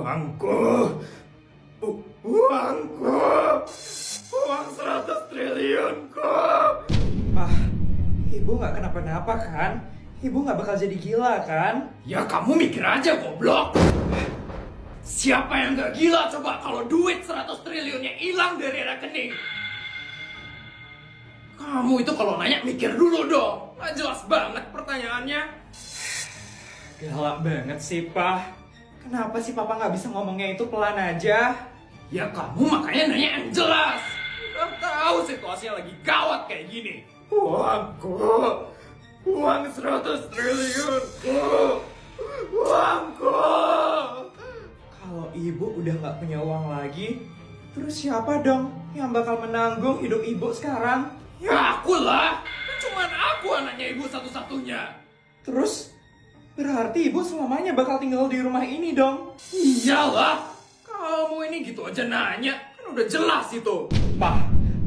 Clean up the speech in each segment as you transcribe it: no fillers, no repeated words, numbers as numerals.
Uangku, uangku, uang 100 triliunku. Ibu nggak kenapa-napa kan? Ibu nggak bakal jadi gila kan? Ya kamu mikir aja goblok. Siapa yang gak gila coba kalau duit 100 triliunnya hilang dari rekening? Kamu itu kalau nanya mikir dulu dong. Gak jelas banget pertanyaannya. Galak banget sih, Pak. Kenapa sih Papa nggak bisa ngomongnya itu pelan aja? Ya kamu makanya nanya yang jelas. Udah tahu situasinya lagi gawat kayak gini. Uangku, uang 100 triliunku, uangku. Kalau ibu udah nggak punya uang lagi, terus siapa dong yang bakal menanggung hidup ibu sekarang? Ya aku lah, cuman aku anaknya ibu satu-satunya. Terus berarti ibu selamanya bakal tinggal di rumah ini dong? Iyalah, kamu ini gitu aja nanya, kan udah jelas itu. Pak,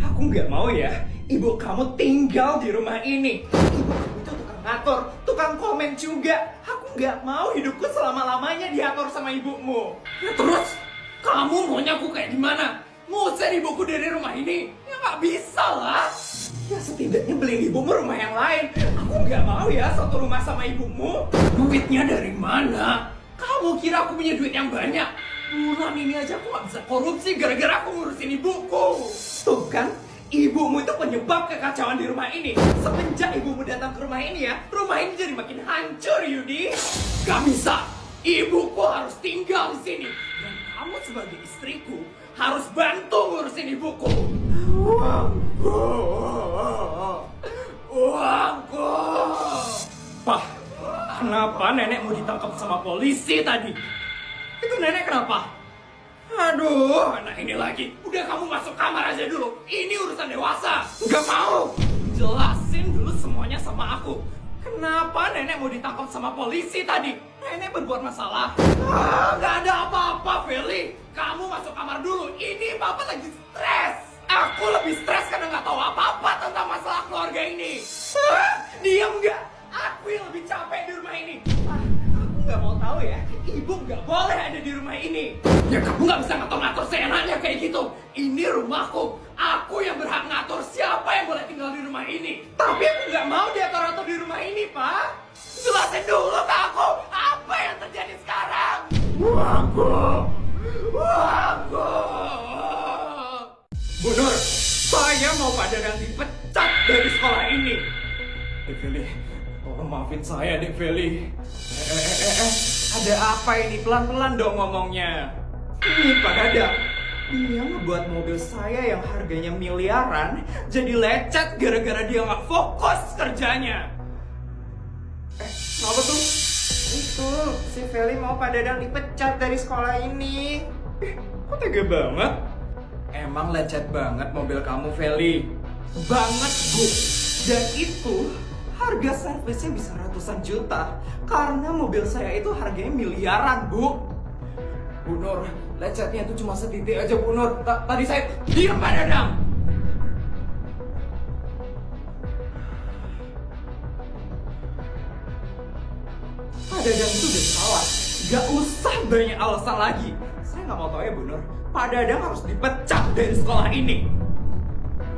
aku nggak mau ya ibu kamu tinggal di rumah ini. Ibu kamu itu tukang ngatur, tukang komen juga. Aku nggak mau hidupku selama-lamanya diatur sama ibumu. Ya terus, kamu maunya aku kayak gimana? Ngusir ibuku dari rumah ini? Ya nggak bisa lah. Ya setidaknya beliin ibumu rumah yang lain. Aku nggak mau ya satu rumah sama ibumu. Duitnya dari mana? Kamu kira aku punya duit yang banyak? Bulan ini aja aku nggak bisa korupsi gara-gara aku ngurusin ibuku. Tuh kan, ibumu itu penyebab kekacauan di rumah ini. Semenjak ibumu datang ke rumah ini ya, rumah ini jadi makin hancur, Yudi. Gak bisa. Ibuku harus tinggal di sini. Dan kamu sebagai istriku harus bantu ngurusin ibuku. Uangku. Uangku. Pak, kenapa nenek mau ditangkap sama polisi tadi? Itu nenek kenapa? Aduh, anak ini lagi. Udah kamu masuk kamar aja dulu. Ini urusan dewasa. Gak mau. Jelasin dulu semuanya sama aku. Kenapa nenek mau ditangkap sama polisi tadi? Nenek berbuat masalah. Gak ada apa-apa, Feli. Kamu masuk kamar dulu. Ini papa lagi stres. Aku lebih stres karena gak tahu apa-apa tentang masalah keluarga ini. Diam gak? Aku yang lebih capek di rumah ini. Aku nggak mau tahu ya, ibu nggak boleh ada di rumah ini. Ya kamu gak bisa ngatur-ngatur seenaknya kayak gitu. Ini rumahku. Aku yang berhak ngatur siapa yang boleh tinggal di rumah ini. Tapi aku nggak mau diatur-atur di rumah ini, Pak. Jelasin dulu ke aku apa yang terjadi sekarang. Uangku. Uangku. Bu Nur, saya mau Pak Dadang dipecat dari sekolah ini. Dek Feli, tolong maafin saya, Dek Feli. Ada apa ini? Pelan-pelan dong ngomongnya. Ini Pak Dadang, dia ngebuat mobil saya yang harganya miliaran jadi lecet gara-gara dia nggak fokus kerjanya. Kenapa tuh? Itu, si Feli mau Pak Dadang dipecat dari sekolah ini. Kok tega banget? Emang lecet banget mobil kamu, Feli. Banget, Bu. Dan itu harga servisnya bisa ratusan juta. Karena mobil saya itu harganya miliaran, Bu. Bu Nur, lecetnya itu cuma setitik aja, Bu Nur. Tadi saya... Diam, Pak Dadang! Pak Dadang itu udah salah. Gak usah banyak alasan lagi. Saya nggak mau tahu ya, Bu Nur. Pak Dadang harus dipecat dari sekolah ini.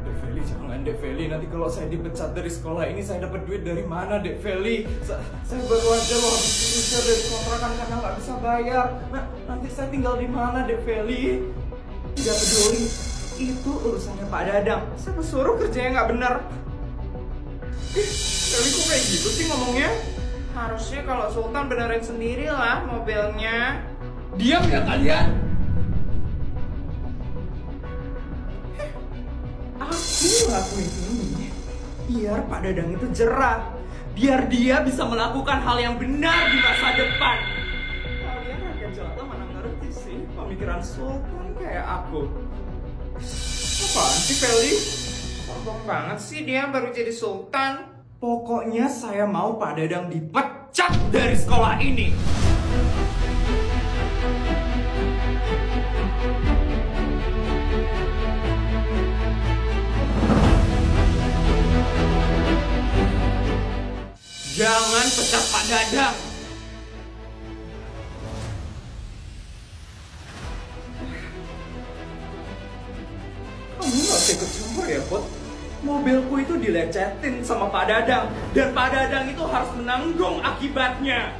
Dek Feli, jangan Dek Feli. Nanti kalau saya dipecat dari sekolah ini, saya dapat duit dari mana, Dek Feli? Saya baru aja loh habis diusir dari kontrakan karena nggak bisa bayar. Nanti saya tinggal di mana, Dek Feli? Tidak peduli. Itu urusannya Pak Dadang. Saya suruh kerjanya nggak benar. Feli kok kayak gitu sih ngomongnya? Harusnya kalau Sultan benerin sendiri lah mobilnya. Diam ya kalian! Aku ngelakuin ini biar Pak Dadang itu jerah. Biar dia bisa melakukan hal yang benar di masa depan. Kalian agak jelata mana ngerti sih pemikiran Sultan kayak aku. Apaan sih, Feli? Sombong banget sih dia baru jadi Sultan. Pokoknya saya mau Pak Dadang dipecat dari sekolah ini. Jangan pecat Pak Dadang. usah ikut campur ya, Put. Mobilku itu dilecetin sama Pak Dadang. Dan Pak Dadang itu harus menanggung akibatnya.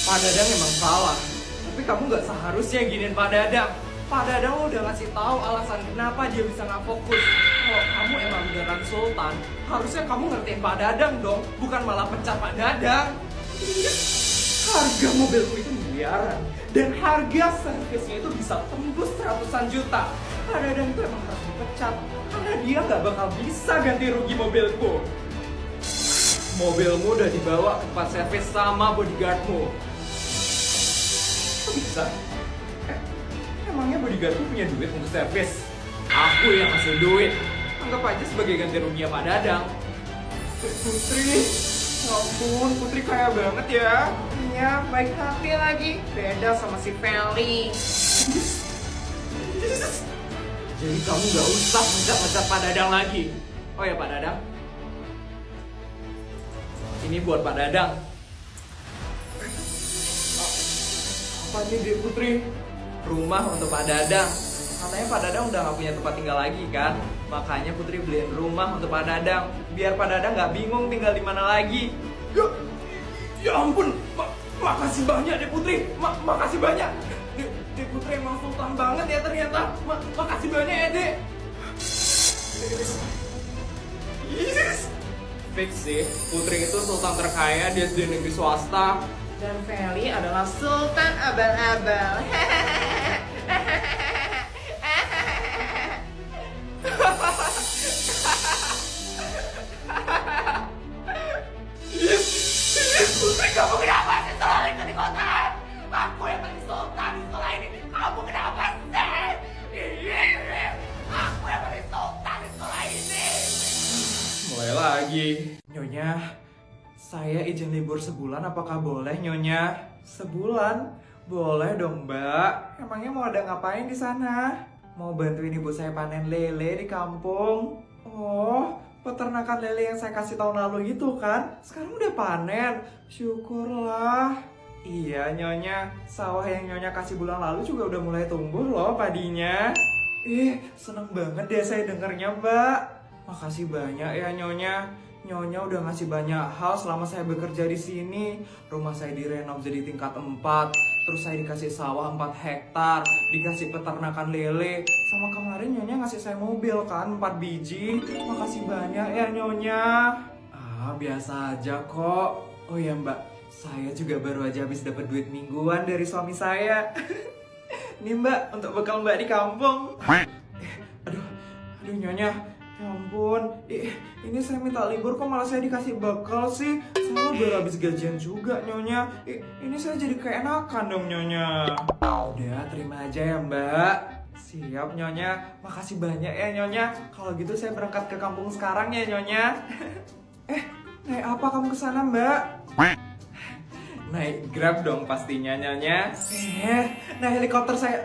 Pak Dadang emang salah. Tapi kamu gak seharusnya giniin Pak Dadang. Pak Dadang udah ngasih tahu alasan kenapa dia bisa nggak fokus. Kalau kamu emang beneran sultan, harusnya kamu ngertiin Pak Dadang dong, bukan malah pecat Pak Dadang. Harga mobilku itu miliaran, dan harga servisnya itu bisa tembus ratusan juta. Pak Dadang itu emang harus dipecat, karena dia nggak bakal bisa ganti rugi mobilku. Mobilmu udah dibawa ke tempat servis sama bodyguardmu. Kok bisa? Emangnya bodyguardku punya duit untuk servis? Aku yang ngasih duit. Anggap aja sebagai ganti ruginya Pak Dadang. Putri, ya ampun, Putri kaya banget ya. Iya, baik hati lagi. Beda sama si Feli. Jadi kamu gak usah mencat-mencat Pak Dadang lagi. Oh ya Pak Dadang, ini buat Pak Dadang. Apa ini Dek Putri? Rumah untuk Pak Dadang. Katanya Pak Dadang udah gak punya tempat tinggal lagi kan? Makanya Putri beliin rumah untuk Pak Dadang. Biar Pak Dadang gak bingung tinggal di mana lagi. Ya ampun, makasih banyak Dek Putri. Makasih banyak. Dek Putri emang sultan banget ya ternyata. Makasih banyak ya Dek. Yes. Fix sih, Putri itu sultan terkaya di SD negeri swasta. Dan Feli adalah sultan abal-abal. Putri, kamu kenapa sih selalu ikut ikutan? Aku yang paling sultan di sekolah ini. Kamu kenapa sih? Aku yang paling sultan di sekolah ini. Mulai lagi. Nyonya, saya izin libur sebulan, apakah boleh Nyonya? Sebulan? Boleh dong Mbak. Emangnya mau ada ngapain di sana? Mau bantuin ibu saya panen lele di kampung. Oh, peternakan lele yang saya kasih tahun lalu itu kan? Sekarang udah panen. Syukurlah. Iya Nyonya, sawah yang Nyonya kasih bulan lalu juga udah mulai tumbuh loh padinya. Seneng banget deh saya dengernya Mbak. Makasih banyak ya Nyonya. Nyonya udah ngasih banyak hal selama saya bekerja di sini. Rumah saya direnov jadi tingkat 4. Terus saya dikasih sawah 4 hektar, dikasih peternakan lele. Sama kemarin Nyonya ngasih saya mobil kan, 4 biji. Makasih banyak ya Nyonya. Biasa aja kok. Oh ya Mbak, saya juga baru aja habis dapat duit mingguan dari suami saya. Nih Mbak, untuk bekal Mbak di kampung. Aduh Nyonya. Ya ampun, ini saya minta libur kok malah saya dikasih bekal sih. Saya baru habis gajian juga Nyonya. Ini saya jadi keenakan dong Nyonya. Udah terima aja ya Mbak. Siap Nyonya, makasih banyak ya Nyonya. Kalau gitu saya berangkat ke kampung sekarang ya Nyonya. Naik apa kamu kesana Mbak? Naik Grab dong pastinya Nyonya. Naik helikopter saya.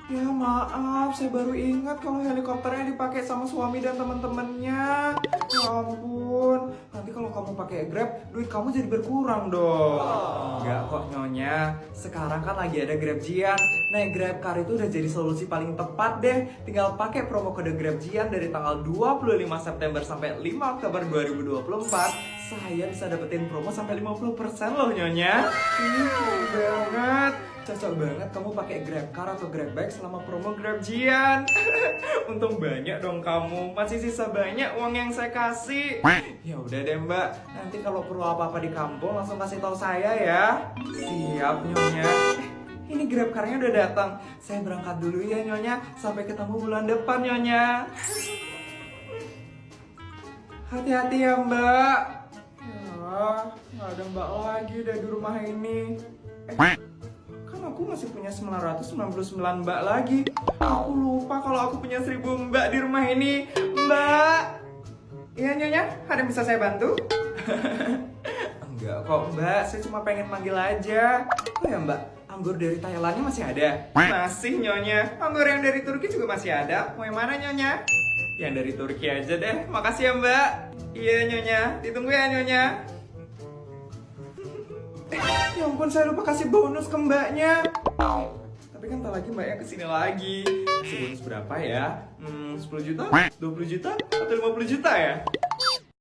Ya maaf, saya baru ingat kalau helikopternya dipakai sama suami dan teman-temannya. Ya ampun, nanti kalau kamu pakai Grab, duit kamu jadi berkurang dong. Enggak kok Nyonya, sekarang kan lagi ada Grabjian. Naik Grab Car itu udah jadi solusi paling tepat deh. Tinggal pakai promo kode Grabjian dari tanggal 25 September sampai 5 Oktober 2024. Saya bisa dapetin promo sampai 50% loh Nyonya. Keren banget. Cocok banget kamu pakai Grab Car atau Grab Bike selama promo Grabjian. Untung banyak dong kamu. Masih sisa banyak uang yang saya kasih. Ya udah deh Mbak. Nanti kalau perlu apa-apa di kampung langsung kasih tahu saya ya. Siap Nyonya. Ini Grab Car-nya udah datang. Saya berangkat dulu ya Nyonya. Sampai ketemu bulan depan Nyonya. Hati-hati ya Mbak. Ya, nggak ada Mbak lagi deh di rumah ini. Aku masih punya 999 Mbak lagi. Aku lupa kalau aku punya 1000 Mbak di rumah ini. Mbak. Iya Nyonya, ada yang bisa saya bantu? Enggak kok Mbak, saya cuma pengen manggil aja. Oh ya Mbak, anggur dari Thailandnya masih ada? Masih Nyonya. Anggur yang dari Turki juga masih ada. Mau yang mana Nyonya? Yang dari Turki aja deh. Makasih ya Mbak. Iya Nyonya, ditunggu ya Nyonya. Ya ampun, saya lupa kasih bonus ke Mbaknya. Tapi Tapi kan tak lagi mbaknya kesini lagi. Kasih bonus berapa ya? 10 juta? 20 juta? Atau 50 juta ya?